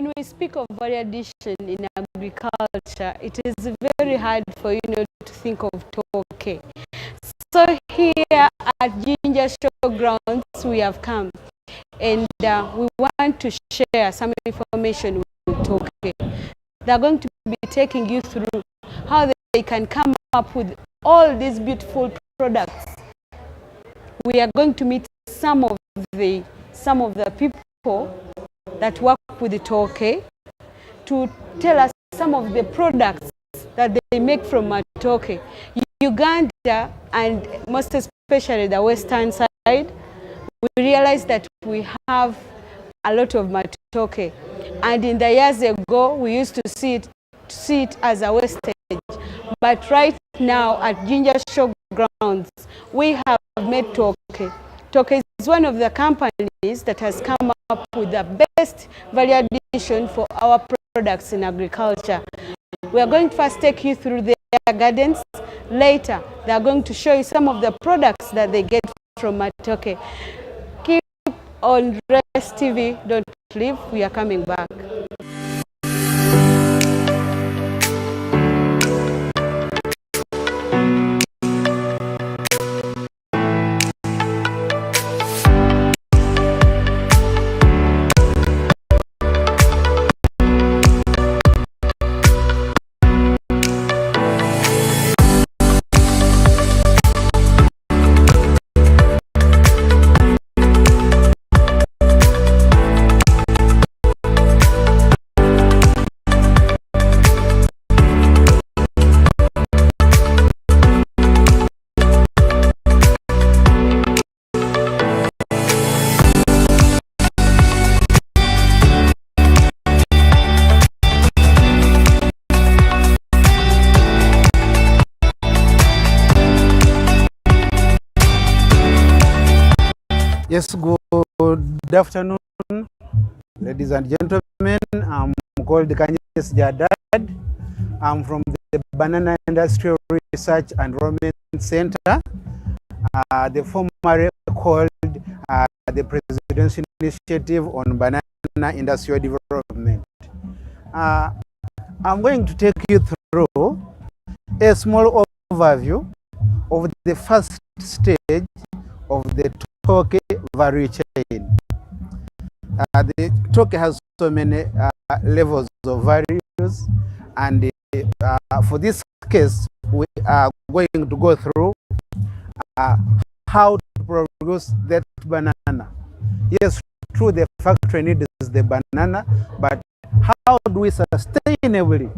when we speak of value addition in agriculture, it is very hard for to think of Tooke. So here at Ginger Showgrounds, we have come and we want to share some information with Tooke. They're going to be taking you through how they can come up with all these beautiful products. We are going to meet some of the people that work with the Tooke to tell us some of the products that they make from Tooke. Uganda, and most especially the western side, we realize that we have a lot of Tooke, and in the years ago we used to see it as a wastage, but right now at Ginger Showgrounds we have made Tooke. Tooke is one of the companies that has come up with the best value addition for our products in agriculture. We are going to first take you through their gardens. Later, they are going to show you some of the products that they get from Tooke. Keep on Rest TV, don't leave, we are coming back. Yes, good afternoon, ladies and gentlemen. I'm called Kanyes Jadad. I'm from the Banana Industrial Research and Enrollment Center, the formerly called the Presidential Initiative on Banana Industrial Development. I'm going to take you through a small overview of the first stage of the Tooke value chain. The Tooke has so many levels of values, and for this case we are going to go through how to produce that banana. Yes, true, the factory needs the banana, but how do we sustainably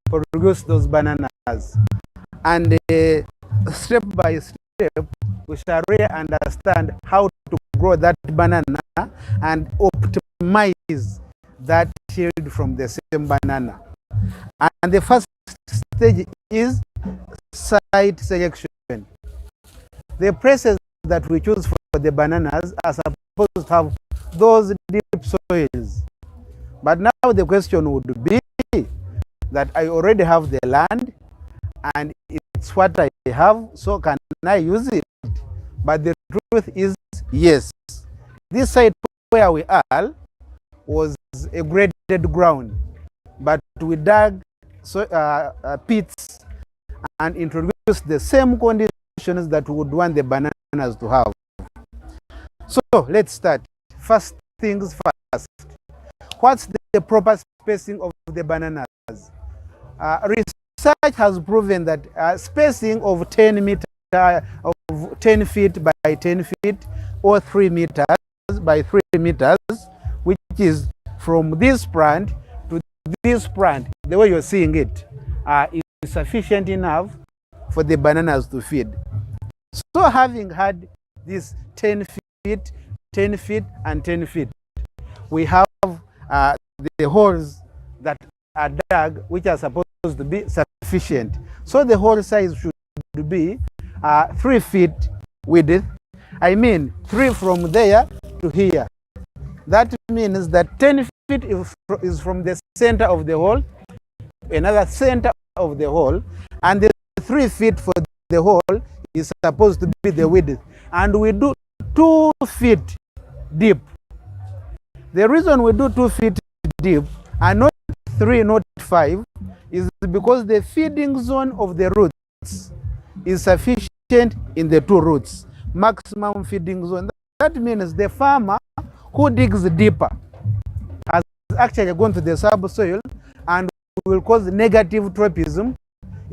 produce those bananas? And step by step we shall really understand how to grow that banana and optimize that yield from the same banana. And the first stage is site selection. The places that we choose for the bananas are supposed to have those deep soils. But now the question would be that I already have the land and it's what I have, so can I use it? But the truth is, yes. This site where we are was a graded ground, but we dug pits and introduced the same conditions that we would want the bananas to have. So let's start. First things first. What's the proper spacing of the bananas? Research has proven that spacing of 10 feet by 10 feet or 3 meters by 3 meters, which is from this plant to this plant, the way you're seeing it, is sufficient enough for the bananas to feed. So having had this 10 feet, 10 feet, and 10 feet, we have the holes that are dug, which are supposed to be sufficient. So the hole size should be 3 feet width. I mean 3 from there to here. That means that 10 feet is from the center of the hole, another center of the hole, and the 3 feet for the hole is supposed to be the width. And we do 2 feet deep. The reason we do 2 feet deep and not 3, not 5, is because the feeding zone of the roots is sufficient in the 2 roots, maximum feeding zone. That means the farmer who digs deeper has actually gone to the subsoil and will cause negative tropism.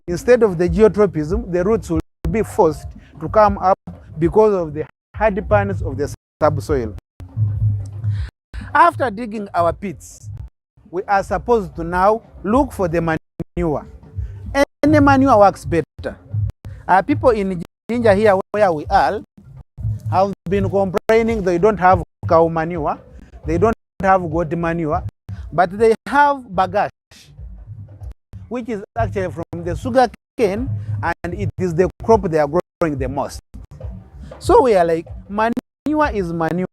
Instead of the geotropism, the roots will be forced to come up because of the hardiness of the subsoil. After digging our pits, we are supposed to now look for the manure. Any manure works better. People in Jinja here where we are have been complaining they don't have cow manure, they don't have goat manure, but they have bagash, which is actually from the sugar cane, and it is the crop they are growing the most. So we are like, manure is manure.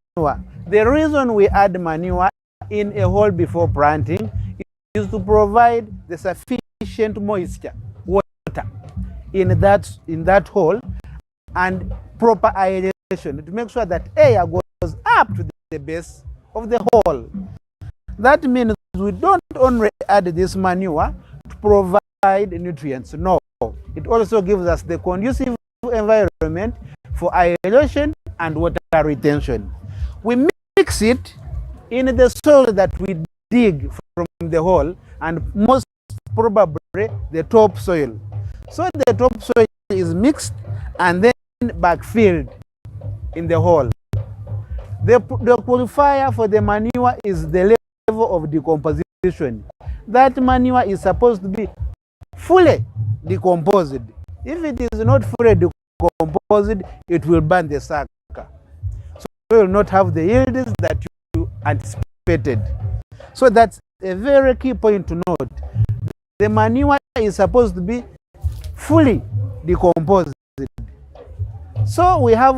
The reason we add manure in a hole before planting is to provide the sufficient moisture, water in that hole, and proper aeration to make sure that air goes up to the base of the hole. That means we don't only add this manure to provide nutrients. No, it also gives us the conducive environment for aeration and water retention. We mix it in the soil that we dig from the hole, and most probably the topsoil. So the topsoil is mixed and then backfilled in the hole. The qualifier for the manure is the level of decomposition. That manure is supposed to be fully decomposed. If it is not fully decomposed, it will burn the sucker. So you will not have the yields that you anticipated. So that's a very key point to note. The manure is supposed to be fully decomposed. So we have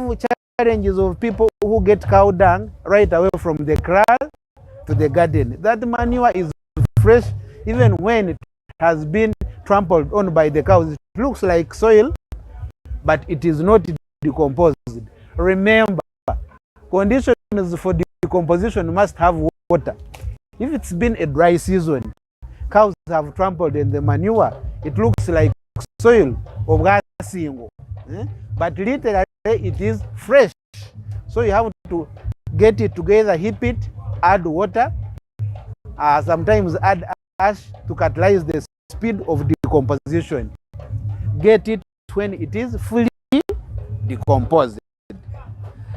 challenges of people who get cow dung right away from the kraal to the garden. That manure is fresh even when it has been trampled on by the cows. It looks like soil, but it is not decomposed. Remember, conditions for decomposition must have water. If it's been a dry season, cows have trampled in the manure, it looks like soil of gasingo. But literally it is fresh. So you have to get it together, heap it, add water, sometimes add ash to catalyze the speed of decomposition. Get it when it is fully decomposed.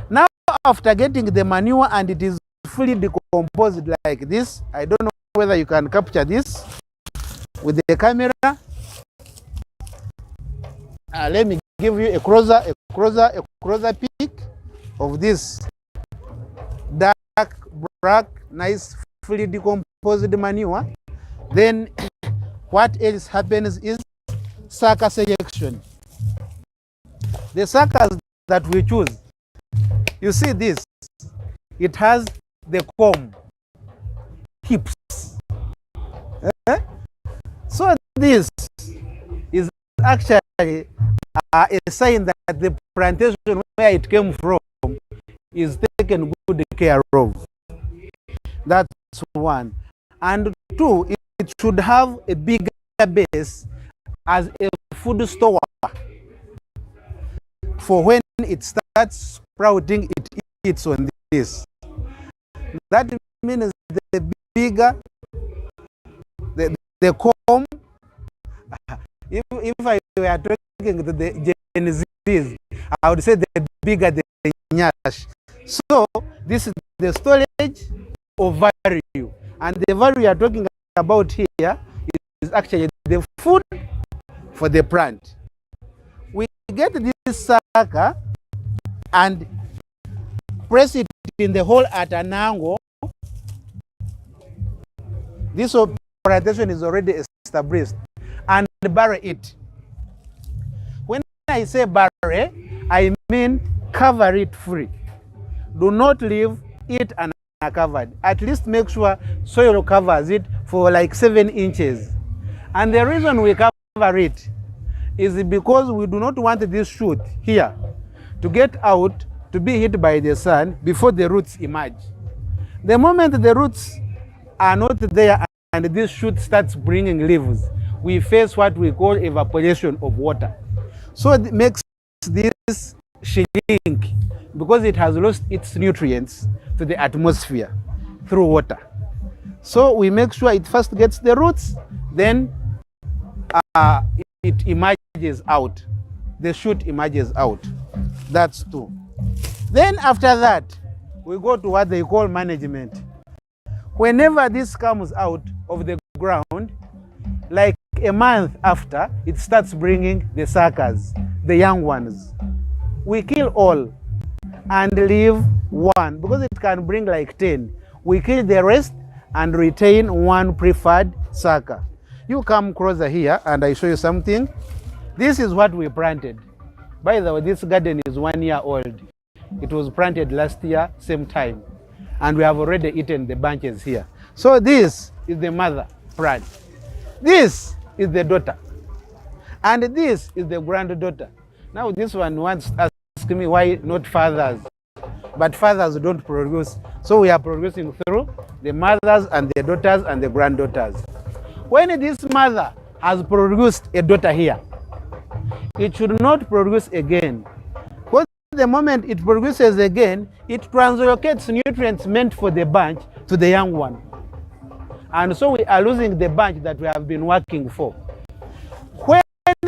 Now, after getting the manure and it is fully decomposed like this, I don't know whether you can capture this with the camera. Let me give you a closer peek of this dark, black, nice, fully decomposed manure. Then what else happens is sucker selection. The suckers that we choose, you see this, it has the comb, hips. So this is actually a sign that the plantation where it came from is taken good care of. That's one. And two, it should have a bigger base as a food store. For when it starts sprouting, it eats on this. That means the bigger the comb. If I were talking to the Gen Z's, I would say the bigger the nyash. So this is the storage of value, and the value we are talking about here is actually the food for the plant. We get this sucker and press it in the hole at an angle. This plantation is already established, and bury it. When I say bury, I mean cover it free. Do not leave it uncovered. At least make sure soil covers it for like 7 inches. And the reason we cover it is because we do not want this shoot here to get out to be hit by the sun before the roots emerge. The moment the roots are not there and this shoot starts bringing leaves, we face what we call evaporation of water. So it makes this shrink because it has lost its nutrients to the atmosphere through water. So we make sure it first gets the roots, then it emerges out. The shoot emerges out. That's 2. Then after that, we go to what they call management. Whenever this comes out of the ground, like a month after, it starts bringing the suckers, the young ones. We kill all and leave 1 because it can bring like 10. We kill the rest and retain 1 preferred sucker. You come closer here and I show you something. This is what we planted. By the way, this garden is 1 year old. It was planted last year, same time. And we have already eaten the bunches here. So this is the mother plant. This is the daughter. And this is the granddaughter. Now this one wants to ask me why not fathers. But fathers don't produce. So we are producing through the mothers and the daughters and the granddaughters. When this mother has produced a daughter here, it should not produce again. Because the moment it produces again, it translocates nutrients meant for the bunch to the young one. And so we are losing the bunch that we have been working for. When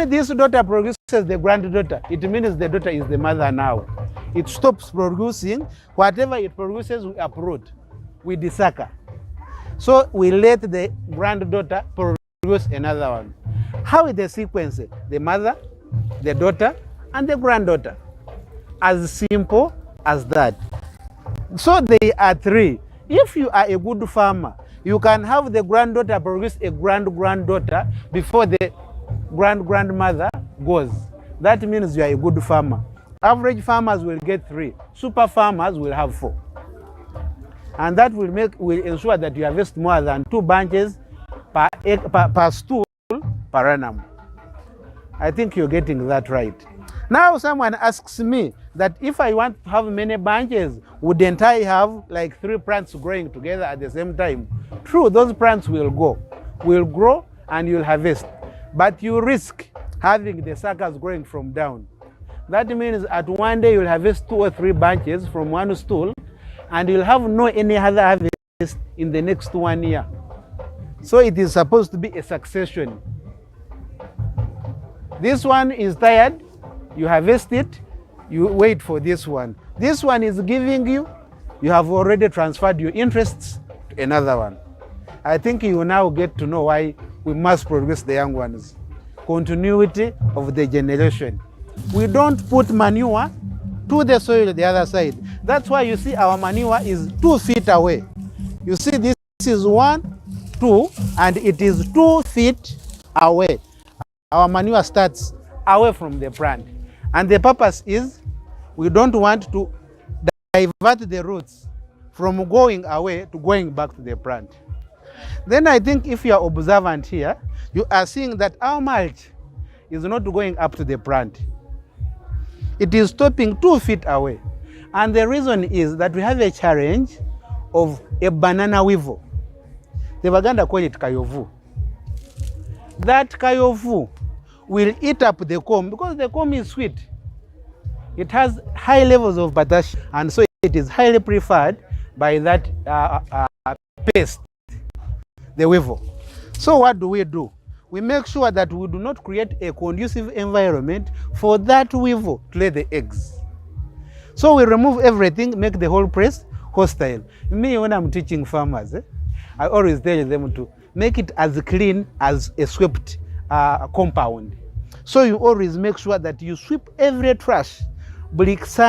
this daughter produces the granddaughter, it means the daughter is the mother now. It stops producing. Whatever it produces, we uproot. We desucker. So we let the granddaughter produce another one. How is the sequence? The mother, the daughter, and the granddaughter. As simple as that. So they are 3. If you are a good farmer, you can have the granddaughter produce a granddaughter before the grandmother goes. That means you are a good farmer. Average farmers will get 3. Super farmers will have 4. And that will ensure that you harvest more than 2 bunches per stool per annum. I think you're getting that right. Now someone asks me that if I want to have many bunches, wouldn't I have like 3 plants growing together at the same time? True, those plants will grow and you'll harvest. But you risk having the suckers growing from down. That means at one day you'll harvest 2 or 3 bunches from one stool and you'll have no any other harvest in the next 1 year. So it is supposed to be a succession. This one is tired, you harvest it, you wait for this one. This one is giving you, you have already transferred your interests to another one. I think you now get to know why we must produce the young ones. Continuity of the generation. We don't put manure to the soil the other side. That's why you see our manure is 2 feet away. You see this is 1, 2, and it is 2 feet away. Our manure starts away from the plant. And the purpose is we don't want to divert the roots from going away to going back to the plant. Then I think if you are observant here, you are seeing that our mulch is not going up to the plant. It is stopping 2 feet away. And the reason is that we have a challenge of a banana weevil. The Baganda call it kayovu. That kayovu will eat up the comb because the comb is sweet. It has high levels of potassium, and so it is highly preferred by that pest, the weevil. So what do? We make sure that we do not create a conducive environment for that weevil to lay the eggs. So we remove everything, make the whole place hostile. Me, when I'm teaching farmers, I always tell them to make it as clean as a swept compound. So you always make sure that you sweep every trash. As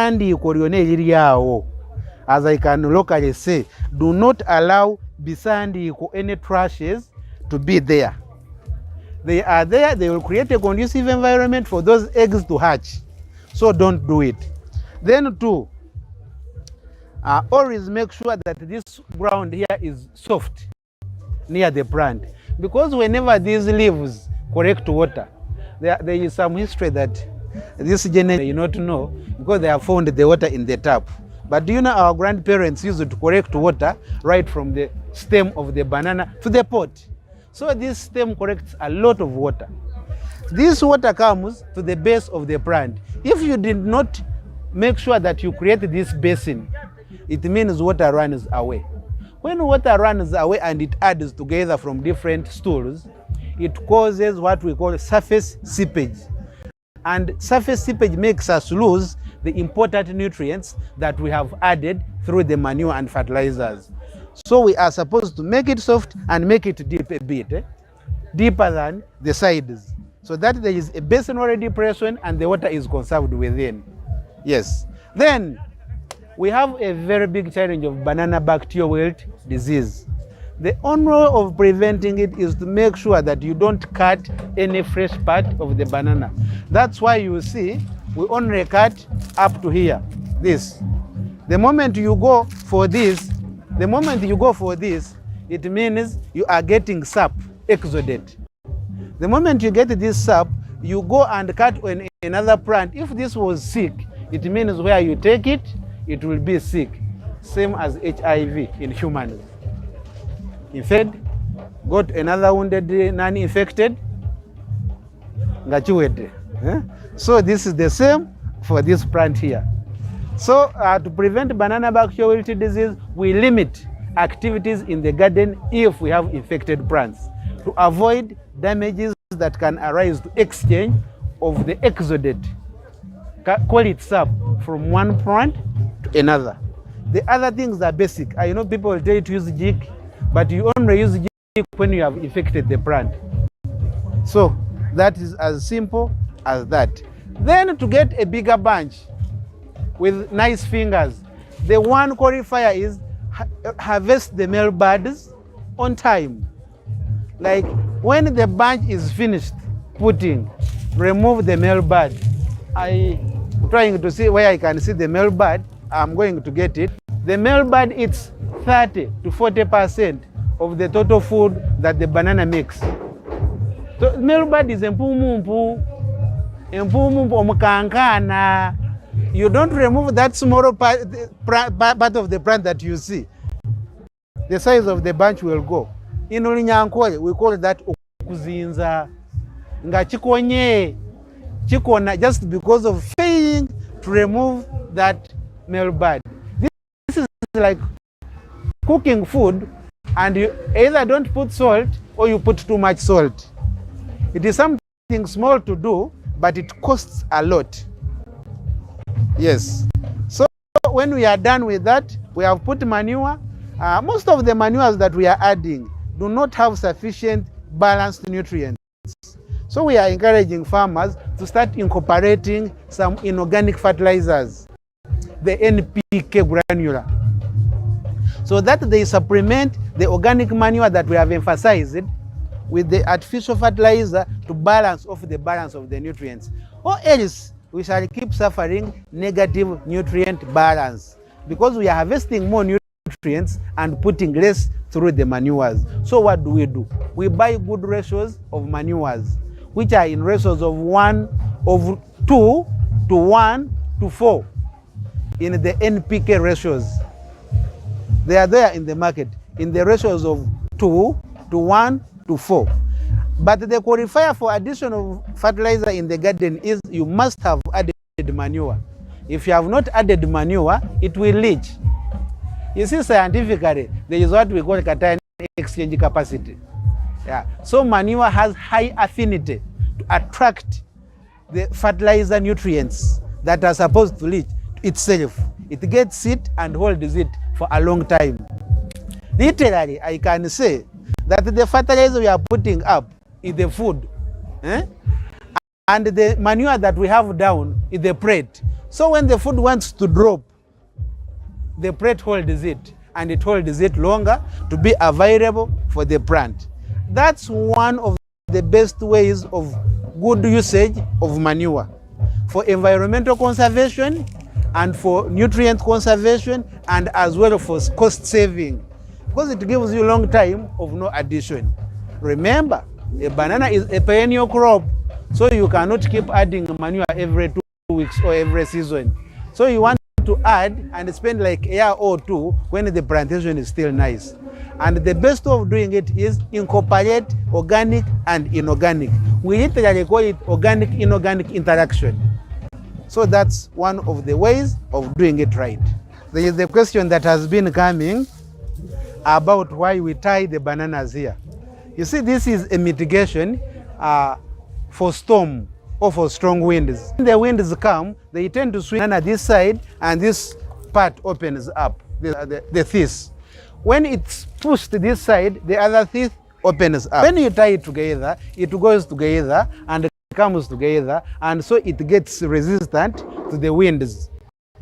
I can locally say, do not allow bisandi any trashes to be there. They are there, they will create a conducive environment for those eggs to hatch. So don't do it. Then 2, always make sure that this ground here is soft near the plant. Because whenever these leaves collect water, there is some history that this generation may not know because they have found the water in the tap. But do you know our grandparents used to collect water right from the stem of the banana to the pot. So this stem collects a lot of water. This water comes to the base of the plant. If you did not make sure that you create this basin, it means water runs away. When water runs away and it adds together from different stools, it causes what we call surface seepage. And surface seepage makes us lose the important nutrients that we have added through the manure and fertilizers. So we are supposed to make it soft and make it deep a bit, deeper than the sides, so that there is a basinary depression and the water is conserved within. Yes. Then we have a very big challenge of banana bacterial wilt disease. The only way of preventing it is to make sure that you don't cut any fresh part of the banana. That's why you see we only cut up to here, this. The moment you go for this, it means you are getting sap, exudate. The moment you get this sap, you go and cut on another plant. If this was sick, it means where you take it, it will be sick. Same as HIV in humans. Infected, got another wounded non-infected, so this is the same for this plant here. So to prevent banana bacterial wilt disease, we limit activities in the garden if we have infected plants, to avoid damages that can arise to exchange of the exudate, call it sap, from one plant to another. The other things are basic. I know people will tell you to use jig, but you only use jig when you have infected the plant. So that is as simple as that. Then to get a bigger bunch with nice fingers, the one qualifier is harvest the male buds on time. Like when the bunch is finished putting, remove the male bud. I'm trying to see where I can see the male bud. I'm going to get it. The male bud eats 30 to 40% of the total food that the banana makes. So male bud is empumumpu omukankana. You don't remove that small part of the plant that you see. The size of the bunch will go. In Olinyankoye, we call that okuzinza. Nga chikonye, chikona, just because of failing to remove that male bud. This is like cooking food, and you either don't put salt or you put too much salt. It is something small to do, but it costs a lot. Yes. So when we are done with that, we have put manure. Most of the manures that we are adding do not have sufficient balanced nutrients. So we are encouraging farmers to start incorporating some inorganic fertilizers, the NPK granular, so that they supplement the organic manure that we have emphasized with the artificial fertilizer to balance off the balance of the nutrients. Or else we shall keep suffering negative nutrient balance because we are harvesting more nutrients and putting less through the manures. So what do? We buy good ratios of manures, which are in ratios of 2 to 1 to 4 in the NPK ratios. They are there in the market in the ratios of 2 to 1 to 4. But the qualifier for addition of fertilizer in the garden is you must have added manure. If you have not added manure, it will leach. You see, scientifically, there is what we call cation exchange capacity. Yeah. So manure has high affinity to attract the fertilizer nutrients that are supposed to leach itself. It gets it and holds it for a long time. Literally, I can say that the fertilizer we are putting up is the food, and the manure that we have down is the plate. So when the food wants to drop, the plate holds it, and it holds it longer to be available for the plant. That's one of the best ways of good usage of manure for environmental conservation and for nutrient conservation, and as well for cost saving, because it gives you a long time of no addition. Remember, a banana is a perennial crop, so you cannot keep adding manure every 2 weeks or every season. So you want to add and spend like a year or two when the plantation is still nice. And the best way of doing it is incorporate organic and inorganic. We literally call it organic-inorganic interaction. So that's one of the ways of doing it right. There is a question that has been coming about why we tie the bananas here. You see, this is a mitigation for storm or for strong winds. When the winds come, they tend to swing on this side and this part opens up, the teeth. When it's pushed this side, the other teeth opens up. When you tie it together, it goes together and comes together, and so it gets resistant to the winds.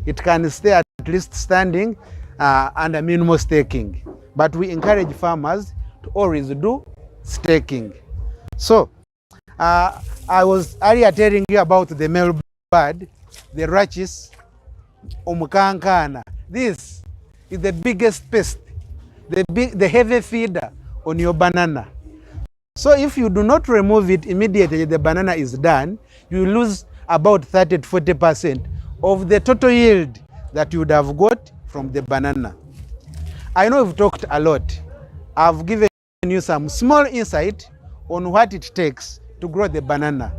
It can stay at least standing under minimal staking. But we encourage farmers to always do staking. So I was earlier telling you about the male bird, the rachis omukankana. This is the biggest pest, the heavy feeder on your banana. So if you do not remove it immediately, the banana is done, you lose about 30 to 40% of the total yield that you would have got from the banana. I know we've talked a lot. I've given you some small insight on what it takes to grow the banana.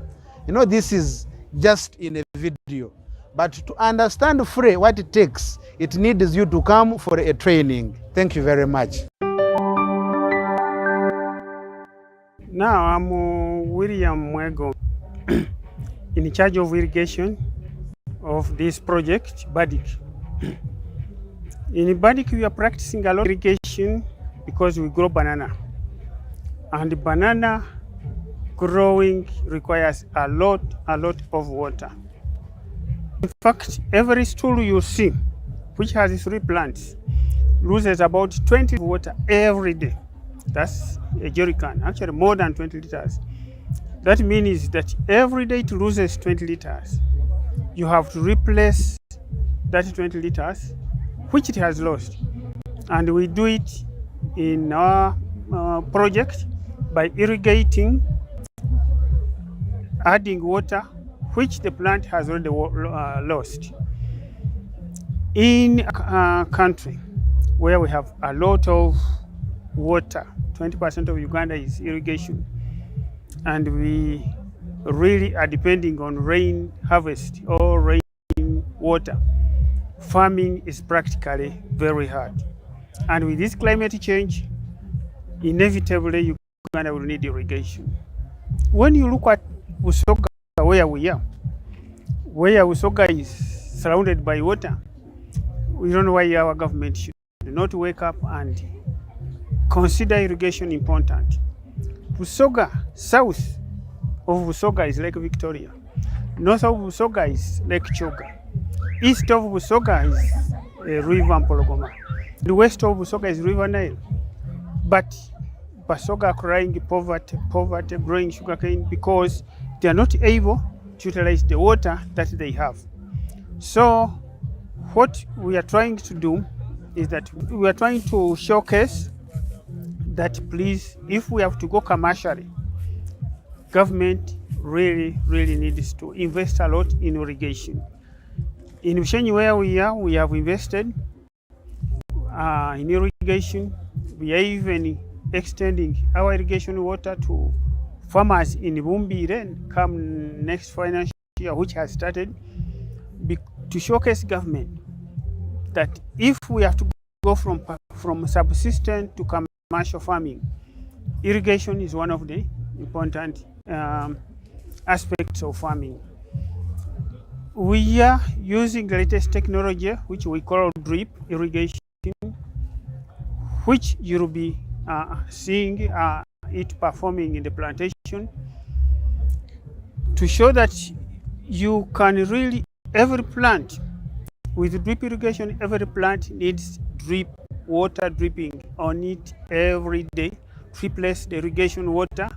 You know, this is just in a video. But to understand fully what it takes, it needs you to come for a training. Thank you very much. Now I'm William Mwego, in charge of irrigation of this project, BADIC. In BADIC, we are practicing a lot of irrigation because we grow banana. And banana growing requires a lot of water. In fact, every stool you see, which has 3 plants, loses about 20 water every day. That's a jerrycan, actually more than 20 liters. That means that every day it loses 20 liters. You have to replace that 20 liters, which it has lost. And we do it in our project by irrigating, adding water, which the plant has already lost. In a country where we have a lot of water, 20% of Uganda is irrigation, and we really are depending on rain harvest or rain water. Farming is practically very hard. And with this climate change, inevitably Uganda will need irrigation. When you look at Busoga, where we are, where Busoga is surrounded by water, we don't know why our government should not wake up and consider irrigation important. Busoga, south of Busoga is Lake Victoria. North of Busoga is Lake Choga. East of Busoga is River Mpologoma. The west of Busoga is River Nile. But Busoga are crying poverty, growing sugarcane because they are not able to utilize the water that they have. So what we are trying to do is that we are trying to showcase that, please, if we have to go commercially, government really needs to invest a lot in irrigation. In Ushenyi, where we are, we have invested in irrigation. We are even extending our irrigation water to farmers in Bumbire come next financial year, which has started, to showcase government that if we have to go from subsistence to commercial farming, irrigation is one of the important aspects of farming. We are using the latest technology, which we call drip irrigation, which you'll be seeing it performing in the plantation, to show that you can really, every plant with drip irrigation, every plant needs drip water dripping on it every day to replace the irrigation water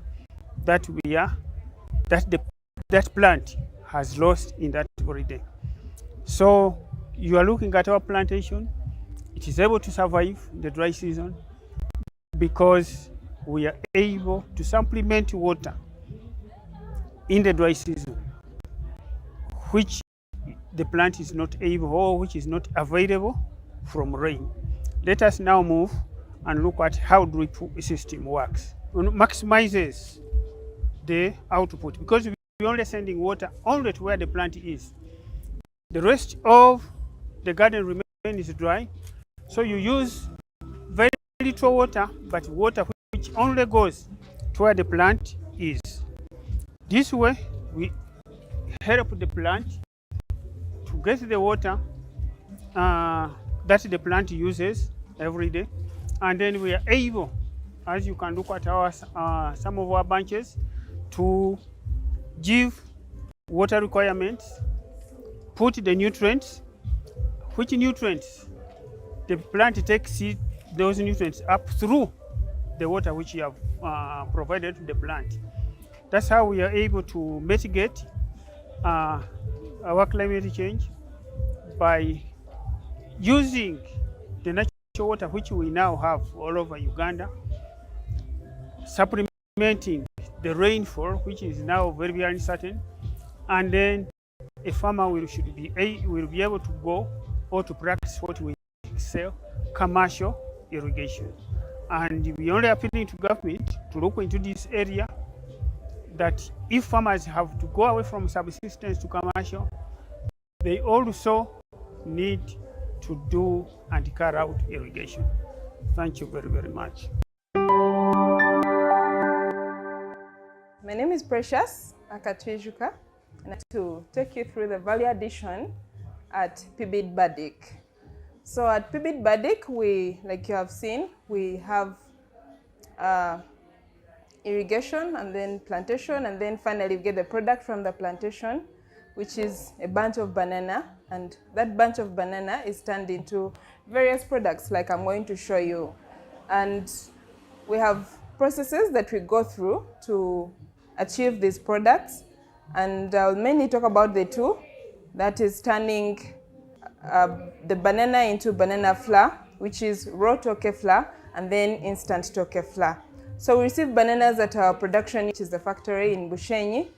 that that plant has lost in that very day. So you are looking at our plantation, it is able to survive the dry season because we are able to supplement water in the dry season, which the plant is not able or which is not available from rain. Let us now move and look at how drip system works. It maximizes the output because we're only sending water only to where the plant is. The rest of the garden remains dry, so you use very little water, but water which only goes to where the plant is. This way, we help the plant to get the water that the plant uses every day, and then we are able, as you can look at our some of our bunches, to give water requirements, put the nutrients, which nutrients the plant takes those nutrients up through the water which you have provided to the plant. That's how we are able to mitigate our climate change by using the natural water which we now have all over Uganda, supplementing the rainfall which is now very, very uncertain, and then a farmer will be able to go or to practice what we sell, commercial irrigation. And we only appealing to government to look into this area, that if farmers have to go away from subsistence to commercial, they also need to do and carry out irrigation. Thank you very, very much. My name is Precious Akatwijuka, and I'm to take you through the value addition at PBID Badik. So at PBID Badik, we, like you have seen, we have irrigation and then plantation, and then finally we get the product from the plantation, which is a bunch of banana, and that bunch of banana is turned into various products like I'm going to show you. And we have processes that we go through to achieve these products, and I'll mainly talk about the two, that is turning the banana into banana flour, which is raw Tooke flour, and then instant Tooke flour. So we receive bananas at our production, which is the factory in Bushenyi,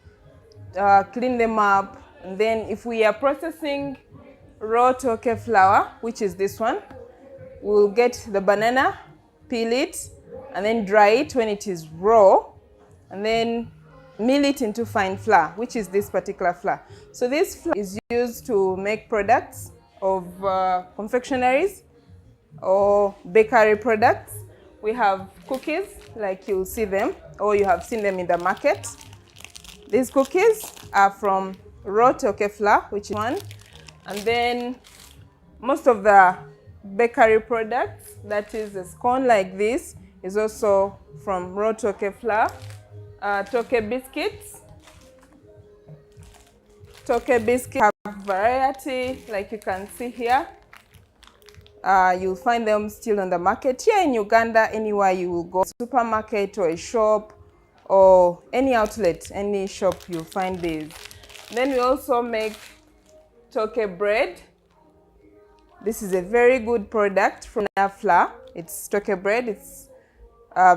clean them up, and then if we are processing raw Tooke flour, which is this one, we'll get the banana, peel it, and then dry it when it is raw, and then mill it into fine flour, which is this particular flour. So this flour is used to make products of confectionaries or bakery products. We have cookies, like you'll see them, or you have seen them in the market. These cookies are from raw Tooke flour, which is one. And then most of the bakery products, that is a scone like this, is also from raw Tooke flour. Tooke biscuits. Tooke biscuits have variety, like you can see here. You'll find them still on the market. Here in Uganda, anywhere you will go, supermarket or a shop or any outlet, any shop, you'll find these. Then we also make Tooke bread. This is a very good product from our flour. It's Tooke bread. It's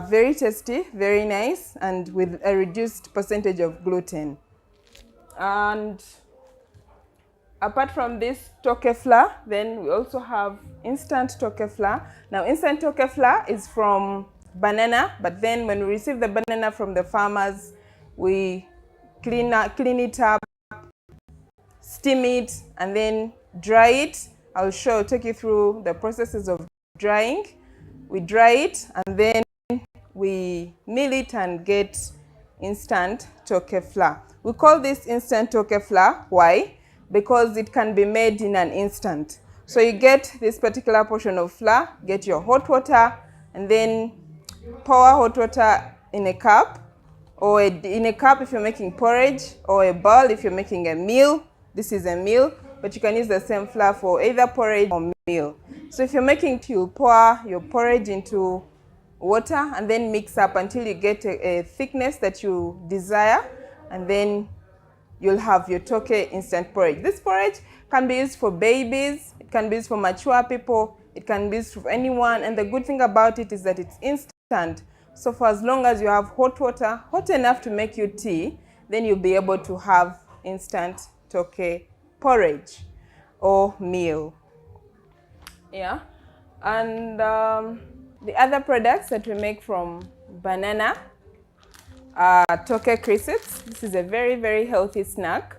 very tasty, very nice, and with a reduced percentage of gluten. And apart from this Tooke flour, then we also have instant Tooke flour. Now, instant Tooke flour is from banana, but then when we receive the banana from the farmers, we clean it up, steam it, and then dry it. I'll take you through the processes of drying. We dry it, and then we mill it and get instant Tooke flour. We call this instant Tooke flour. Why? Because it can be made in an instant. So you get this particular portion of flour, get your hot water, and then pour hot water in a cup, or in a cup if you're making porridge, or a bowl if you're making a meal. This is a meal, but you can use the same flour for either porridge or meal. So if you're making, you pour your porridge into water and then mix up until you get a thickness that you desire, and then you'll have your Tooke instant porridge. This porridge can be used for babies, it can be used for mature people, it can be used for anyone, and the good thing about it is that it's instant. So for as long as you have hot water, hot enough to make you tea, then you'll be able to have instant Tooke porridge or meal. Yeah, and The other products that we make from banana are Tooke crisps. This is a very, very healthy snack.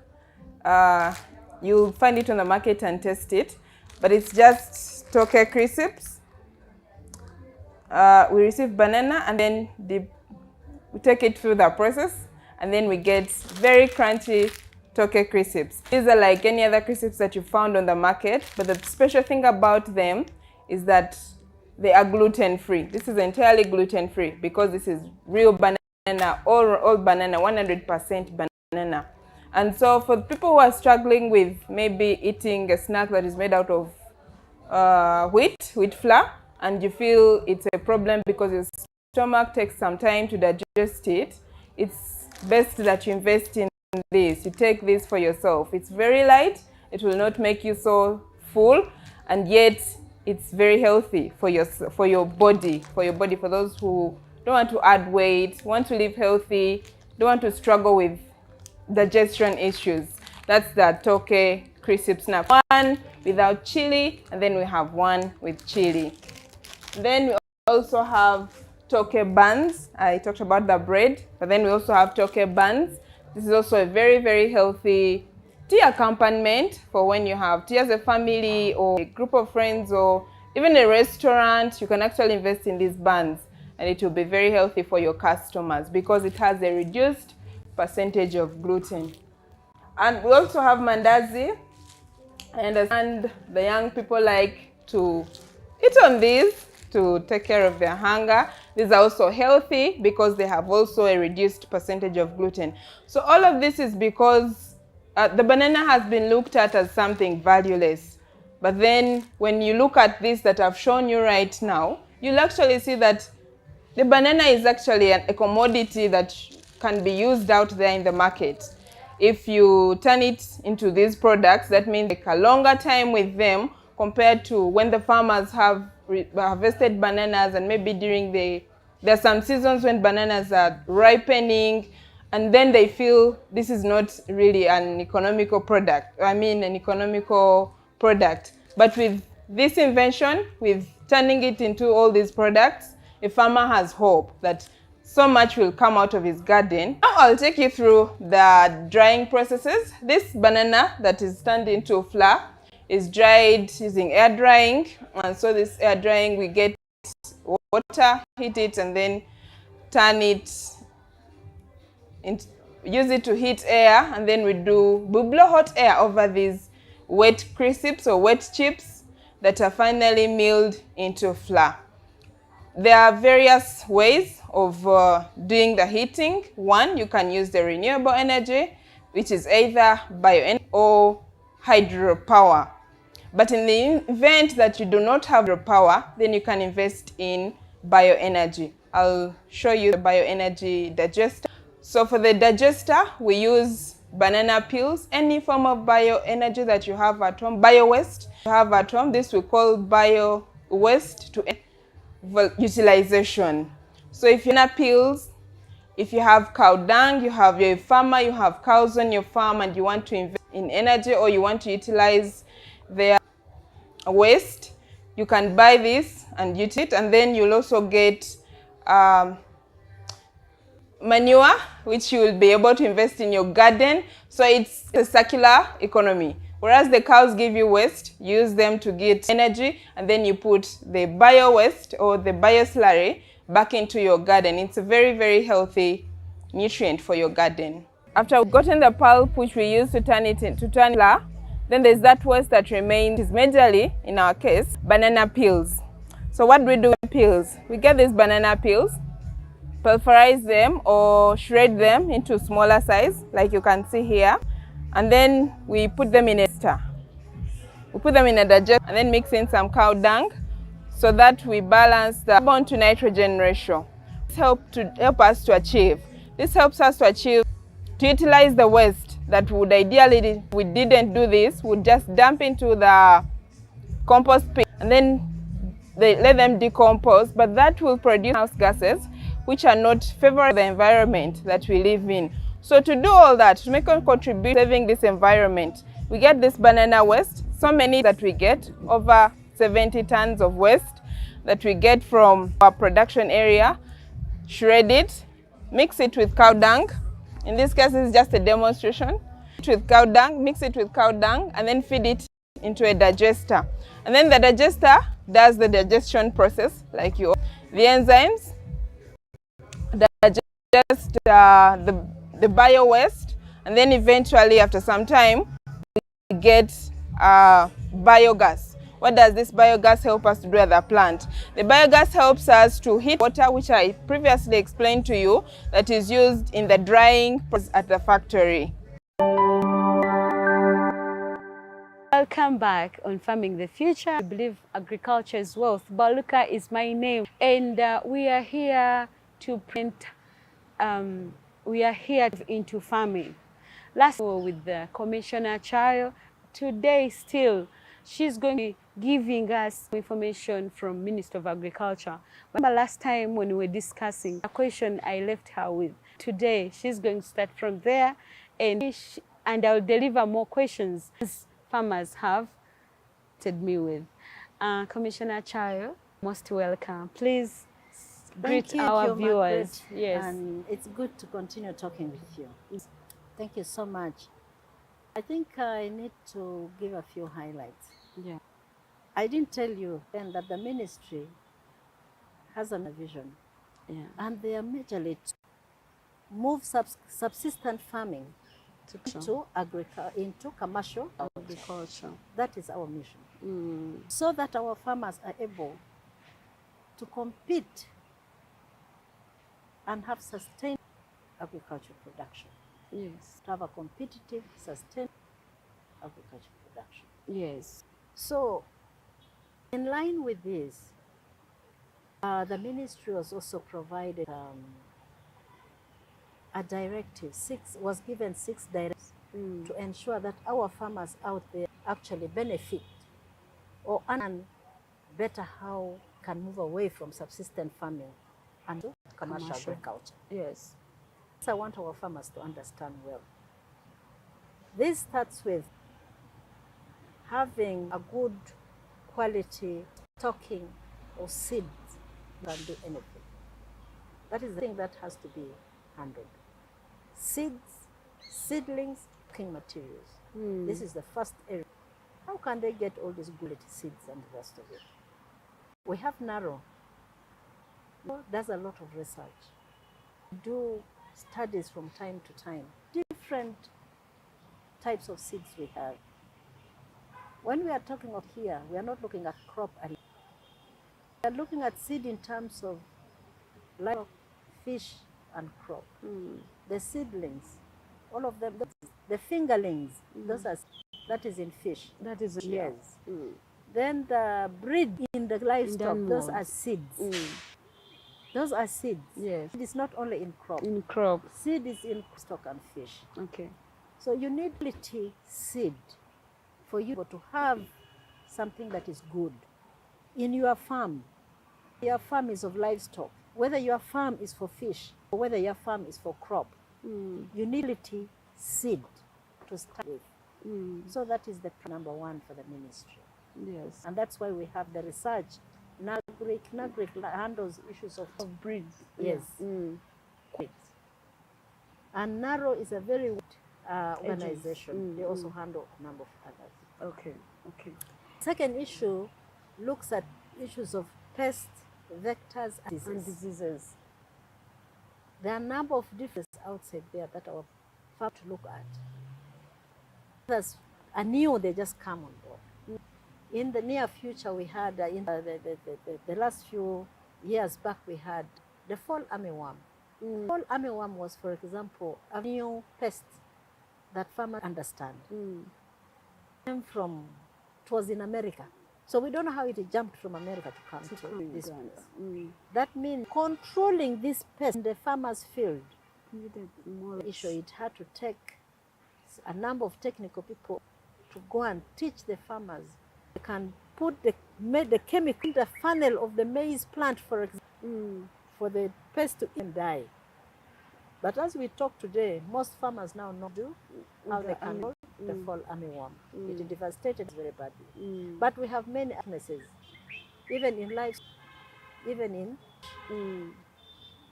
You'll find it on the market and taste it, but it's just Tooke crisps. We receive banana and then we take it through the process, and then we get very crunchy Tooke crisps. These are like any other crisps that you found on the market, but the special thing about them is that they are gluten-free. This is entirely gluten-free because this is real banana, all banana, 100% banana. And so for people who are struggling with maybe eating a snack that is made out of wheat flour, and you feel it's a problem because your stomach takes some time to digest it, it's best that you invest in this. You take this for yourself. It's very light, it will not make you so full, and yet it's very healthy for your body, for those who don't want to add weight, want to live healthy, don't want to struggle with digestion issues. That's the Tooke crisp snack. One without chili, and then we have one with chili. Then we also have Tooke buns. I talked about the bread, but then we also have Tooke buns. This is also a very, very healthy tea accompaniment for when you have tea as a family or a group of friends or even a restaurant. You can actually invest in these buns and it will be very healthy for your customers because it has a reduced percentage of gluten. And we also have mandazi. I understand the young people like to eat on these to take care of their hunger. These are also healthy because they have also a reduced percentage of gluten. So all of this is because the banana has been looked at as something valueless. But then when you look at this that I've shown you right now, you'll actually see that the banana is actually a commodity that can be used out there in the market. If you turn it into these products, that means like a longer time with them compared to when the farmers have harvested bananas, and maybe during there are some seasons when bananas are ripening and then they feel this is not really an economical product. But with this invention, with turning it into all these products, a farmer has hope that so much will come out of his garden. Now I'll take you through the drying processes. This banana that is turned into flour is dried using air drying, and so this air drying, we get water, heat it, and then turn it, use it to heat air, and then we blow hot air over these wet crisps or wet chips that are finally milled into flour. There are various ways of doing the heating. One, you can use the renewable energy, which is either bioenergy or hydropower. But in the event that you do not have hydropower, then you can invest in bioenergy. I'll show you the bioenergy digester. So for the digester, we use banana peels, any form of bioenergy that you have at home, bio-waste you have at home. This we call bio-waste to utilization. So if you have peels, if you have cow dung, you're a farmer, you have cows on your farm and you want to invest in energy or you want to utilize their waste, you can buy this and use it, and then you'll also get manure, which you will be able to invest in your garden. So it's a circular economy. Whereas the cows give you waste, use them to get energy, and then you put the bio waste or the bio slurry back into your garden. It's a very, very healthy nutrient for your garden. After we've gotten the pulp, which we use to turn it into flour, then there's that waste that remains, is majorly, in our case, banana peels. So what do we do with peels? We get these banana peels, pulverize them or shred them into smaller size, like you can see here, and then we put them in a digester. We put them in a digester and then mix in some cow dung so that we balance the carbon to nitrogen ratio. This helps us to achieve. This helps us to achieve to utilize the waste that would ideally, if we didn't do this, would just dump into the compost pit and then let them decompose, but that will produce greenhouse gases which are not favorable to the environment that we live in. So to do all that, to make a contribution to saving this environment, we get this banana waste, so many that we get, over 70 tons of waste, that we get from our production area, shred it, mix it with cow dung. In this case, this is just a demonstration. With cow dung, mix it with cow dung, and then feed it into a digester. And then the digester does the digestion process, like the enzymes, digest the bio waste, and then eventually, after some time, we get biogas. What does this biogas help us to do at the plant? The biogas helps us to heat water, which I previously explained to you, that is used in the drying process at the factory. Welcome back on Farming the Future. I believe agriculture is wealth. Baluka is my name, and we are here to print. We are here into farming. Last week with the Commissioner Chayo. Today still, she's going to be giving us information from Minister of Agriculture. Remember last time when we were discussing a question I left her with. Today, she's going to start from there, and I'll deliver more questions farmers have tested me with. Commissioner Chayo, most welcome. Please greet our viewers. Margaret, yes, and it's good to continue talking with you. Thank you so much. I think I need to give a few highlights. yeah, I didn't tell you then that the ministry has a vision, yeah. and they are majorly to move subsistence farming into commercial Agriculture. That is our mission, Mm. so that our farmers are able to compete and have sustained agricultural production. Yes, To have a competitive, sustained agricultural production. yes. So, in line with this, the ministry was also provided a directive. Was given 6 directives to ensure that our farmers out there actually benefit or understand better how can move away from subsistence farming and to commercial agriculture. Yes. So I want our farmers to understand well. This starts with having a good quality stocking of seeds than do anything. That is the thing that has to be handled. Seeds, seedlings, cooking materials. This is the first area. How can they get all these quality seeds and the rest of it? We have narrow. There's a lot of research. Do studies from time to time. Different types of seeds we have. When we are talking of here, we are not looking at crop alone. We are looking at seed in terms of livestock, fish, and crop. The seedlings, all of them, the fingerlings, that is in fish. That is Yes. Then the breed in the livestock, those are seeds. Those are seeds. Yes. It is not only in crop. In crop. Seed is in stock and fish. Okay. So you need quality seed for you to have something that is good in your farm. Your farm is of livestock. Whether your farm is for fish or whether your farm is for crop, you need quality seed to start with. So that is the number one for the ministry. Yes. And that's why we have the research. NAGRIC handles issues of breeds. Yes. And NARRO is a very good organization. They also handle a number of others. Okay. Okay. Second issue looks at issues of pests, vectors, and diseases. There are a number of differences outside there that our farm to look at. Others are new, they just come on board. In the near future, we had, in the last few years back, we had the fall armyworm. Fall armyworm was, for example, a new pest that farmers understand. Came from, it was in America. So we don't know how it jumped from America to come to this place. That means controlling this pest in the farmer's field. The issue, it had to take a number of technical people to go and teach the farmers. They can put the chemical in the funnel of the maize plant, for example, for the pest to die. But as we talk today, most farmers now know how they can control the fall armyworm. It devastated very badly. But we have many illnesses, even in life. even in.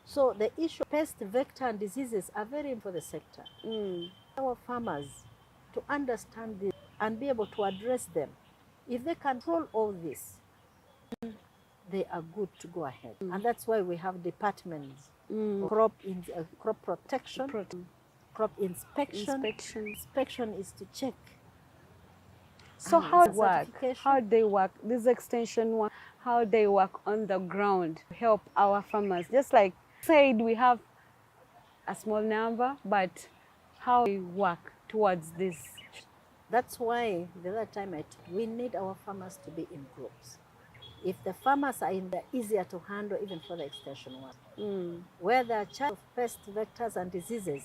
So the issue of pest, vector, and diseases are very important for the sector. Our farmers to understand this and be able to address them. If they control all this, they are good to go ahead. And that's why we have departments of crop protection, crop inspection. Inspection is to check. So how they work? Certification. How they work? This extension work, how they work on the ground to help our farmers. Just like said, we have a small number, but how they work towards this. That's why the other time we need our farmers to be in groups. If the farmers are in, they're easier to handle even for the extension work. Where there are charge of pests, vectors, and diseases,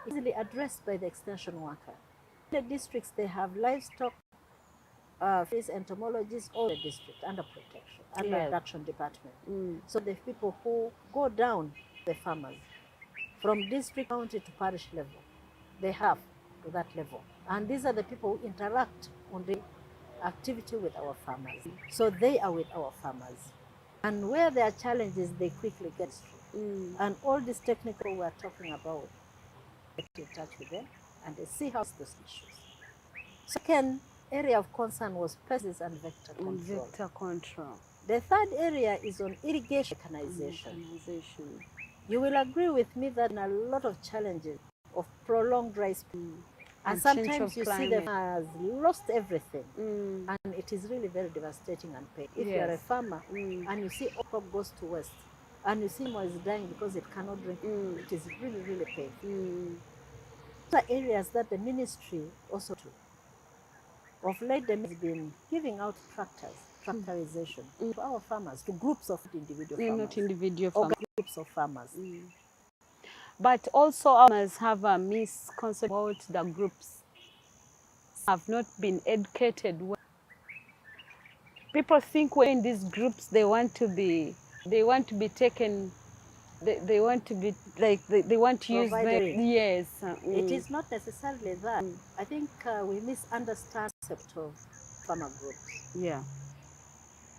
easily addressed by the extension worker. In the districts, they have livestock, fish entomologists, all the district under protection, under production department. So the people who go down the farmers from district, county to parish level, they have to that level. And these are the people who interact on the activity with our farmers. So they are with our farmers. And where there are challenges, they quickly get through. And all this technical we're talking about, get in touch with them and they see how those issues. Second area of concern was pests and vector control. The third area is on irrigation mechanization. You will agree with me that a lot of challenges of prolonged dry spell. And sometimes you see the farmers lost everything. And it is really very devastating and painful. If you are a farmer and you see all crop goes to waste, and you see more is dying because it cannot drink, it is really, really painful. These are areas that the ministry also do. Of late, them has been giving out tractorization to our farmers, to groups of individual farmers. Not individual farmers. Groups of farmers. But also farmers have a misconception about the groups. Have not been educated well. People think when in these groups they want to be taken, they want to be like they want to use them. Yes. It is not necessarily that. I think we misunderstand the concept of farmer groups. Yeah.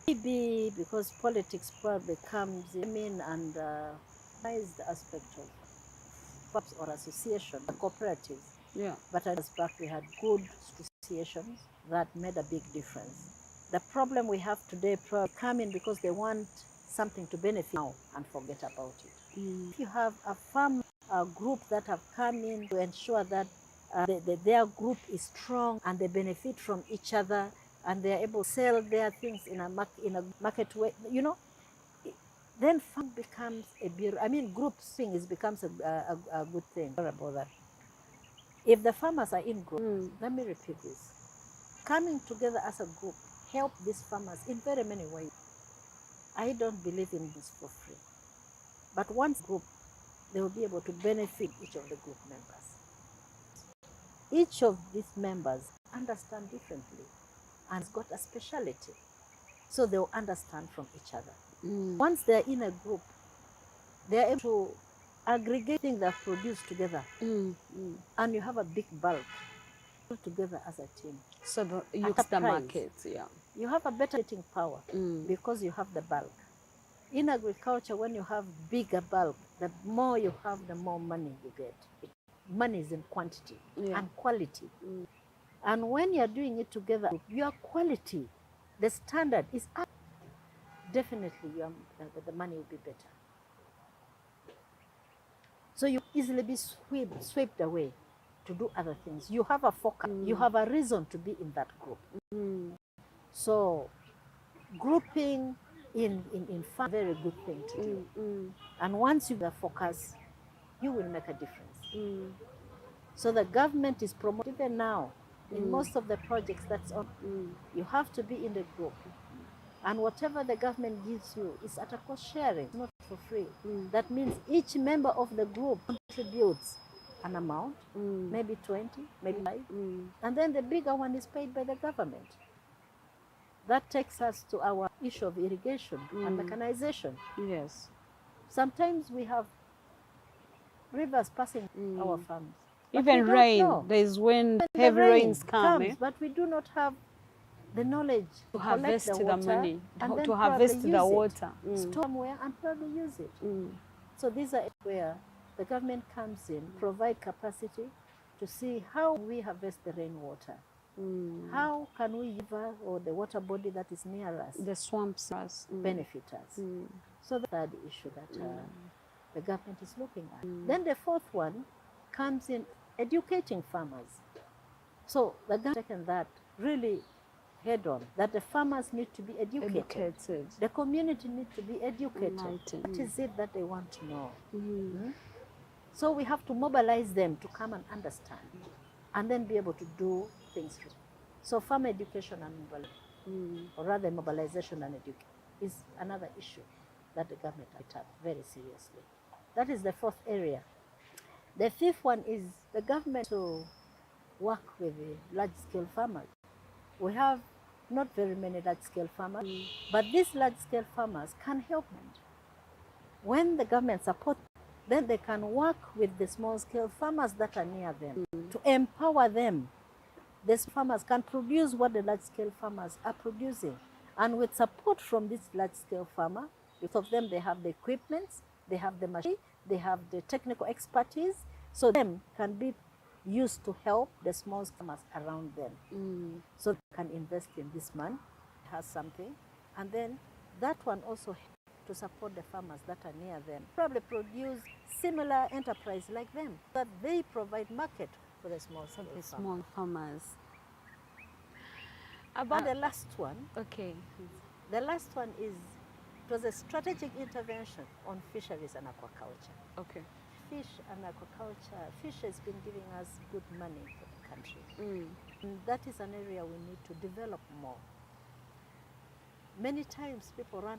Maybe because politics probably comes in and the aspect of clubs or associations, cooperatives. Yeah. But as back we had good associations that made a big difference. The problem we have today probably come in because they want something to benefit now and forget about it. If you have a group that have come in to ensure that their group is strong and they benefit from each other and they are able to sell their things in a market way, you know, then farm becomes group thing becomes a good thing. Sorry about that. If the farmers are in group, let me repeat this. Coming together as a group help these farmers in very many ways. I don't believe in this for free. But once group, they will be able to benefit each of the group members. Each of these members understand differently and has got a speciality. So they will understand from each other. Once they're in a group, they're able to aggregate things that are produced together. And you have a big bulk together as a team. So you use the markets, yeah. You have a better getting power because you have the bulk. In agriculture, when you have bigger bulk, the more you have, the more money you get. Money is in quantity and quality. And when you're doing it together, your quality, the standard is up. Definitely the money will be better. So you easily be swept away to do other things. You have a focus, you have a reason to be in that group. So grouping in farm, very good thing to do. And once you have the focus, you will make a difference. So the government is promoting even now in most of the projects that's on. You have to be in the group. And whatever the government gives you is at a cost sharing, not for free. That means each member of the group contributes an amount, maybe 20, maybe 5, and then the bigger one is paid by the government. That takes us to our issue of irrigation and mechanization. Yes. Sometimes we have rivers passing our farms. Even rain, there's when heavy rains come. But we do not have the knowledge To collect harvest the water, money, and then to probably harvest the use it, water. store somewhere and probably use it. So these are where the government comes in, provide capacity to see how we harvest the rainwater. How can we use or the water body that is near us, The swamps. benefit us? So the third issue that the government is looking at. Then the fourth one comes in educating farmers. So the government has taken that really head on, that the farmers need to be educated. The community needs to be educated. What is it that they want to know? So we have to mobilize them to come and understand and then be able to do things. So farm education and or rather mobilization and education is another issue that the government picked up very seriously. That is the fourth area. The fifth one is the government to work with the large-scale farmers. We have not very many large-scale farmers, but these large-scale farmers can help them. When the government supports, then they can work with the small-scale farmers that are near them to empower them. These farmers can produce what the large-scale farmers are producing. And with support from this large-scale farmer, because of them, they have the equipment, they have the machine, they have the technical expertise, so them can be used to help the small farmers around them. So they can invest in this man, has something, and then that one also to support the farmers that are near them. Probably produce similar enterprise like them, that they provide market for the small farmers. About the last one. Okay. The last one is, it was a strategic intervention on fisheries and aquaculture. Okay. Fish and aquaculture, fish has been giving us good money for the country. And that is an area we need to develop more. Many times people run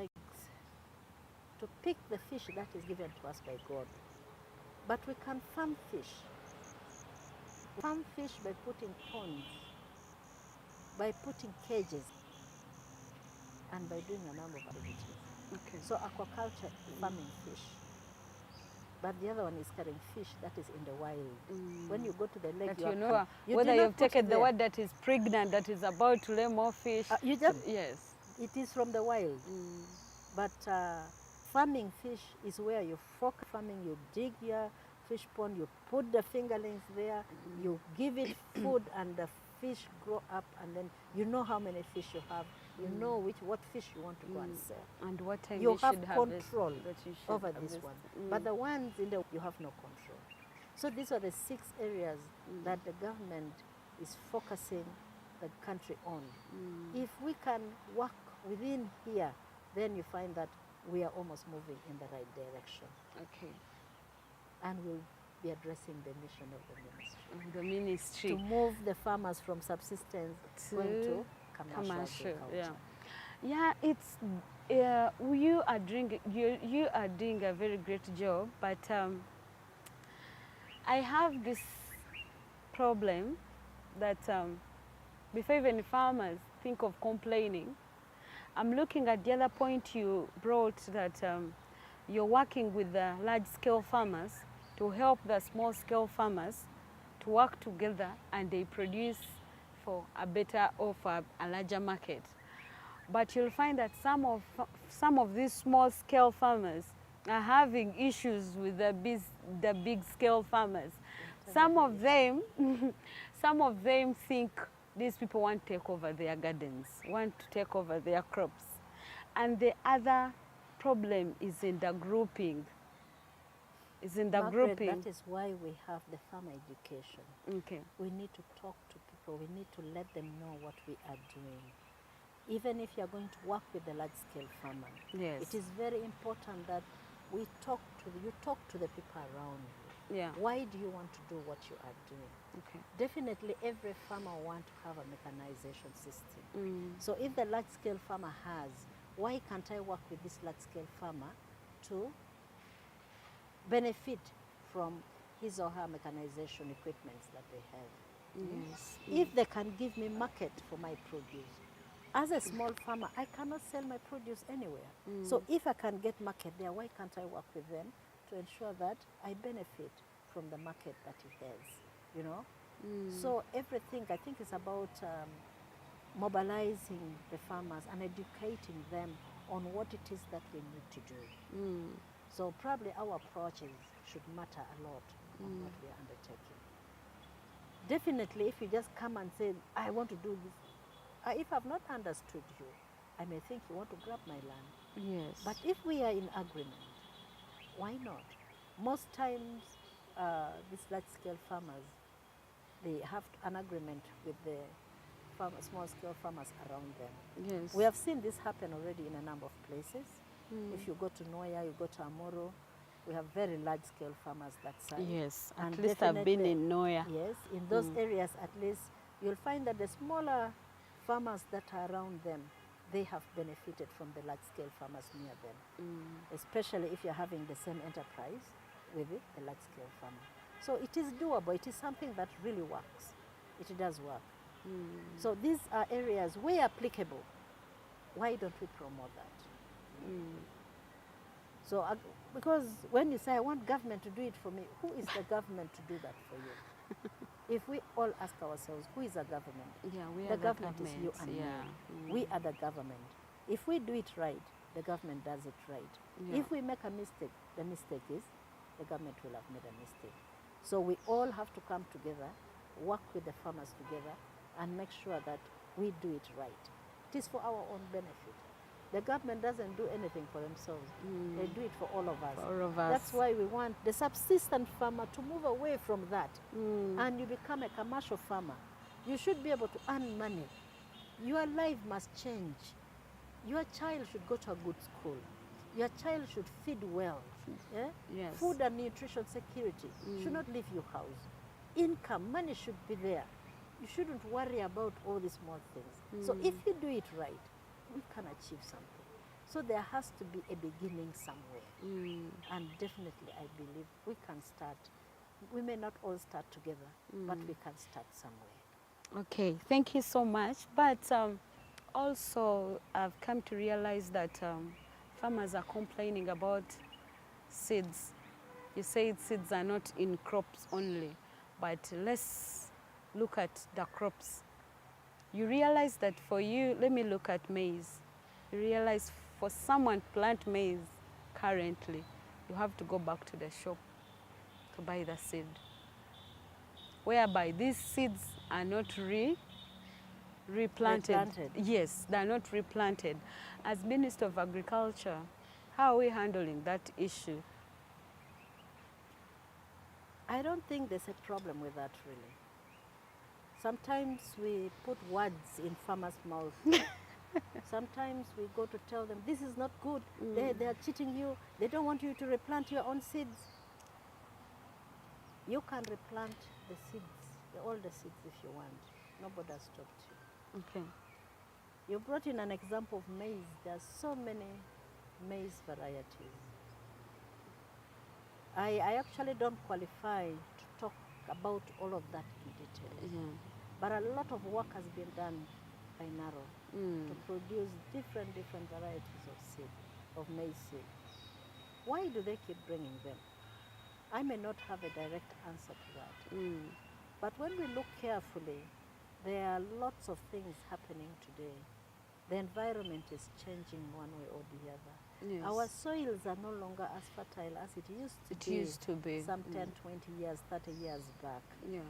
to pick the fish that is given to us by God. But we can farm fish. We farm fish by putting ponds, by putting cages, and by doing a number of activities. Okay. So aquaculture, farming fish. But the other one is carrying fish that is in the wild. When you go to the lake, you know whether you've taken the one that is pregnant, that is about to lay more fish. You just, yes. It is from the wild. But farming fish is where you focus farming, you dig your fish pond, you put the fingerlings there, you give it food, and the fish grow up, and then you know how many fish you have, you know what fish you want to go and sell. And what time you have should control over this one. But the ones in the you have no control. So these are the 6 areas that the government is focusing the country on. If we can work within here, then you find that we are almost moving in the right direction. Okay. And we'll be addressing the mission of the ministry. The ministry. To move the farmers from subsistence to commercial agriculture. Yeah, it's you are doing a very great job, but I have this problem that before even farmers think of complaining, I'm looking at the other point you brought, that you're working with the large-scale farmers to help the small-scale farmers to work together, and they produce for a better or for a larger market. But you'll find that some of these small-scale farmers are having issues with the big-scale farmers. Some of them think these people want to take over their gardens, want to take over their crops. And the other problem is in the grouping. Margaret, that is why we have the farmer education. Okay. We need to talk to people. We need to let them know what we are doing. Even if you're going to work with the large-scale farmer, yes, it is very important that you talk to the people around you. Yeah. Why do you want to do what you are doing? Okay. Definitely every farmer wants to have a mechanization system. So if the large-scale farmer has, why can't I work with this large-scale farmer to benefit from his or her mechanization equipment that they have? Yes. If they can give me market for my produce. As a small farmer, I cannot sell my produce anywhere. So if I can get market there, why can't I work with them to ensure that I benefit from the market that he has, you know? So everything, I think, is about mobilizing the farmers and educating them on what it is that we need to do. So probably our approaches should matter a lot on what we are undertaking. Definitely, if you just come and say, I want to do this, if I've not understood you, I may think you want to grab my land. Yes. But if we are in agreement, why not? Most times, these large-scale farmers, they have an agreement with the small-scale farmers around them. Yes. We have seen this happen already in a number of places. If you go to Noya, you go to Amoro, we have very large-scale farmers that side. Yes, at And least I've been definitely- in Noya. Yes, in those areas at least, you'll find that the smaller farmers that are around them, they have benefited from the large-scale farmers near them, especially if you're having the same enterprise with the large-scale farmer. So it is doable. It is something that really works. It does work. So these are areas where applicable. Why don't we promote that? So, because when you say, I want government to do it for me, who is the government to do that for you? If we all ask ourselves, who is the government? Yeah, we The are government is you and yeah. me. We are the government. If we do it right, the government does it right. Yeah. If we make a mistake, the mistake is the government will have made a mistake. So we all have to come together, work with the farmers together, and make sure that we do it right. It is for our own benefit. The government doesn't do anything for themselves. They do it for all of us. For all of us. That's why we want the subsistent farmer to move away from that. And you become a commercial farmer. You should be able to earn money. Your life must change. Your child should go to a good school. Your child should feed well. Yeah? Yes. Food and nutrition security should not leave your house. Income, money should be there. You shouldn't worry about all these small things. So if you do it right, we can achieve something. So there has to be a beginning somewhere. And definitely I believe we can start. We may not all start together, but we can start somewhere. Okay, thank you so much. But also, I've come to realize that farmers are complaining about seeds. You say seeds are not in crops only, but let's look at the crops. You realize that for you, let me look at maize. You realize for someone to plant maize currently, you have to go back to the shop to buy the seed. Whereby these seeds are not replanted. Yes, they are not replanted. As Minister of Agriculture, how are we handling that issue? I don't think there's a problem with that really. Sometimes we put words in farmers' mouths. Sometimes we go to tell them, this is not good. They are cheating you. They don't want you to replant your own seeds. You can replant the seeds, all the seeds if you want. Nobody has stopped you. Okay. You brought in an example of maize. There are so many maize varieties. I actually don't qualify to talk about all of that in detail. Yeah. But a lot of work has been done by NARO to produce different varieties of seed, of maize seed. Why do they keep bringing them? I may not have a direct answer to that. But when we look carefully, there are lots of things happening today. The environment is changing one way or the other. Yes. Our soils are no longer as fertile as it used to be. Some 10, 20 years, 30 years back. Yeah.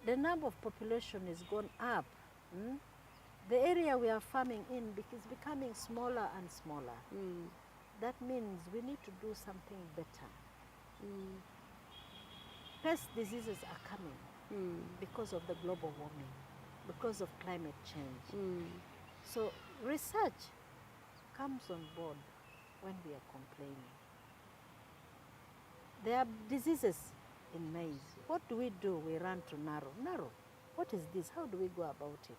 The number of population is gone up. The area we are farming in is becoming smaller and smaller. That means we need to do something better. Pest diseases are coming because of the global warming, because of climate change. So research comes on board when we are complaining. There are diseases in maize. What do? We run to NARO. What is this? How do we go about it?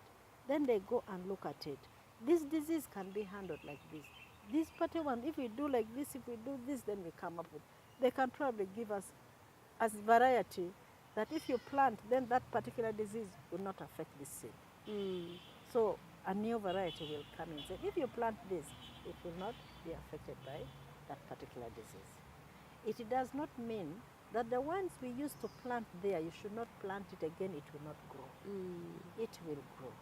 Then they go and look at it. This disease can be handled like this. This particular one, if we do like this, if we do this, then we come up with. They can probably give us as variety that if you plant, then that particular disease will not affect this seed. So a new variety will come in and say, if you plant this, it will not be affected by that particular disease. It does not mean that the ones we used to plant there, you should not plant it again, it will not grow. It will grow.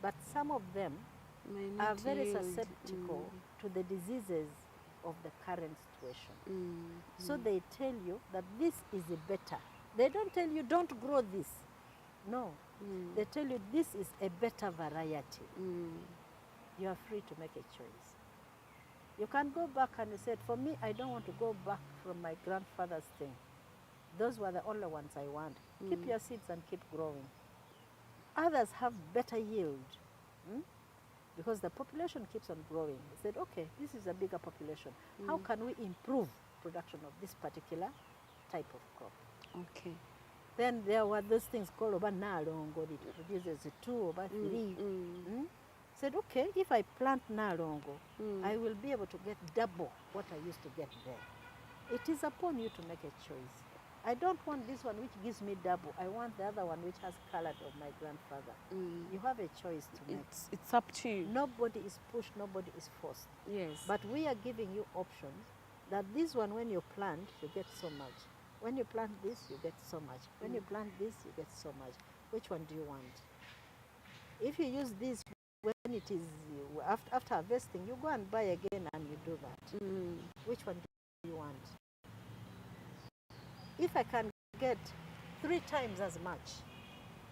but some of them May are not very yield. susceptible to the diseases of the current situation. Mm. So they tell you that this is a better. They don't tell you don't grow this. No. They tell you this is a better variety. You are free to make a choice. You can go back and you said, for me, I don't want to go back from my grandfather's thing. Those were the only ones I want. Keep your seeds and keep growing. Others have better yield because the population keeps on growing. They said, okay, this is a bigger population. How can we improve production of this particular type of crop? Okay. Then there were those things called oba nalongo, it produces 2 or 3. Said, okay, if I plant nalongo, I will be able to get double what I used to get there. It is upon you to make a choice. I don't want this one which gives me double. I want the other one which has color of my grandfather. You have a choice to make. It's up to you. Nobody is pushed, nobody is forced. Yes. But we are giving you options that this one, when you plant, you get so much. When you plant this, you get so much. When you plant this, you get so much. Which one do you want? If you use this when it is after harvesting, you go and buy again and you do that. Which one do you want? If I can get 3 times as much,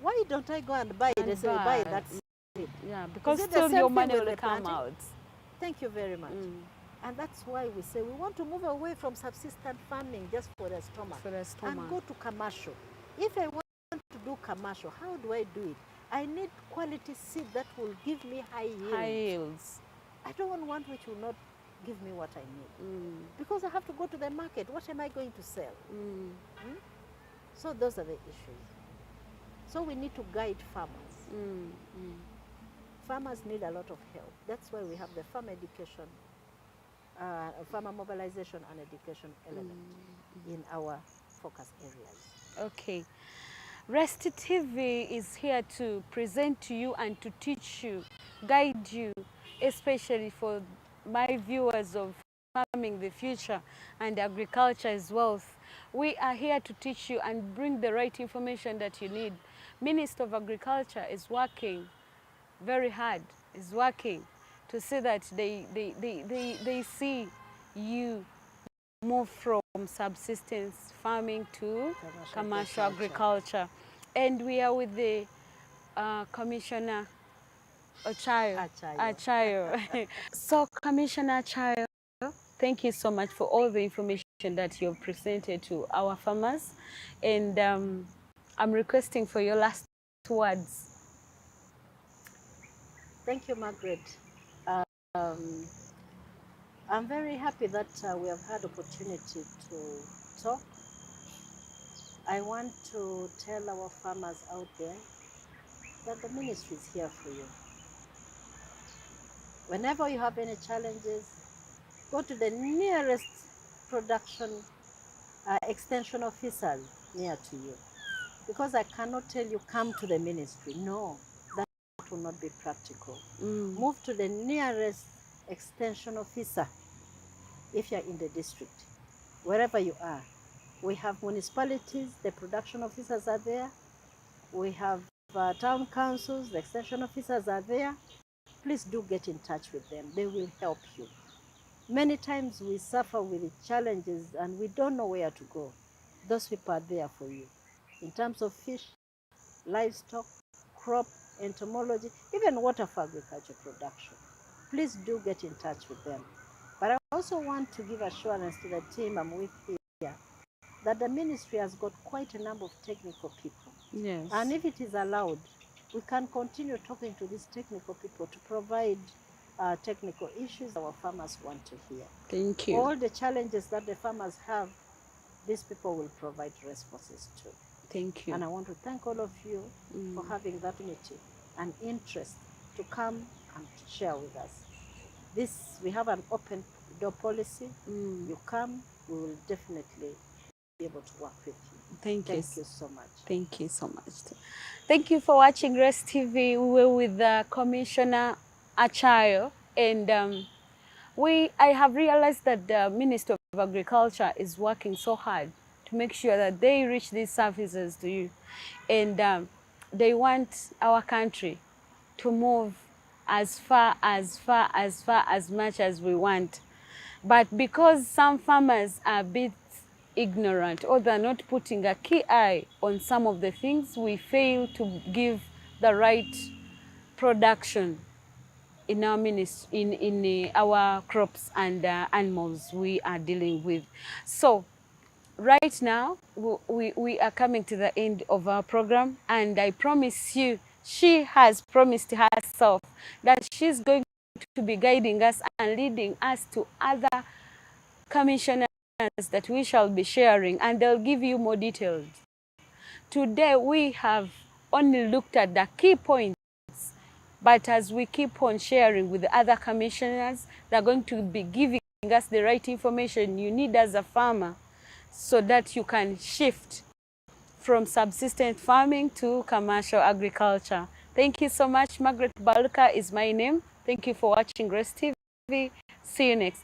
why don't I go and buy it? They say buy that seed. Yeah, because Is it the still same your thing money with will the come planting? out. Thank you very much. And that's why we say we want to move away from subsistent farming just for the stomach, For the stomach. and go to commercial. If I want to do commercial, how do I do it? I need quality seed that will give me high yield. High yields. I don't want one which will not give me what I need. Because I have to go to the market. What am I going to sell? So those are the issues. So we need to guide farmers. Farmers need a lot of help. That's why we have the farm education, farmer mobilization and education element in our focus areas. Okay. Rest TV is here to present to you and to teach you, guide you, especially for my viewers of Farming the Future and Agriculture is Wealth. We are here to teach you and bring the right information that you need. Minister of Agriculture is working very hard, is working to see that they see you move from subsistence farming to commercial agriculture. And we are with the Commissioner Achayo. So Commissioner Achayo, thank you so much for all the information that you've presented to our farmers. And I'm requesting for your last words. Thank you, Margaret. I'm very happy that we have had opportunity to talk. I want to tell our farmers out there that the ministry is here for you. Whenever you have any challenges, go to the nearest production extension officers near to you. Because I cannot tell you come to the ministry. No, that will not be practical. Move to the nearest extension officer if you're in the district, wherever you are. We have municipalities, the production officers are there. We have town councils, the extension officers are there. Please do get in touch with them. They will help you. Many times we suffer with challenges and we don't know where to go. Those people are there for you. In terms of fish, livestock, crop, entomology, even water for agriculture production. Please do get in touch with them. But I also want to give assurance to the team I'm with here that the ministry has got quite a number of technical people. Yes. And if it is allowed, we can continue talking to these technical people to provide technical issues our farmers want to hear. Thank you. All the challenges that the farmers have, these people will provide responses to. Thank you. And I want to thank all of you for having that unity and interest to come and to share with us. We have an open door policy. You come, we will definitely be able to work with you. Thank you so much. Thank you so much. Thank you for watching Rest TV. We were with Commissioner Achayo, and I have realized that the Minister of Agriculture is working so hard to make sure that they reach these services to you, and they want our country to move as far as much as we want. But because some farmers are a bit ignorant, or they're not putting a key eye on some of the things, we fail to give the right production in our in our crops and animals we are dealing with. So right now we are coming to the end of our program, and I promise you, she has promised herself that she's going to be guiding us and leading us to other commissioners that we shall be sharing, and they'll give you more details. Today we have only looked at the key points, but as we keep on sharing with the other commissioners, they're going to be giving us the right information you need as a farmer, so that you can shift from subsistence farming to commercial agriculture. Thank you so much. Margaret Baluka is my name. Thank you for watching Grace TV. See you next.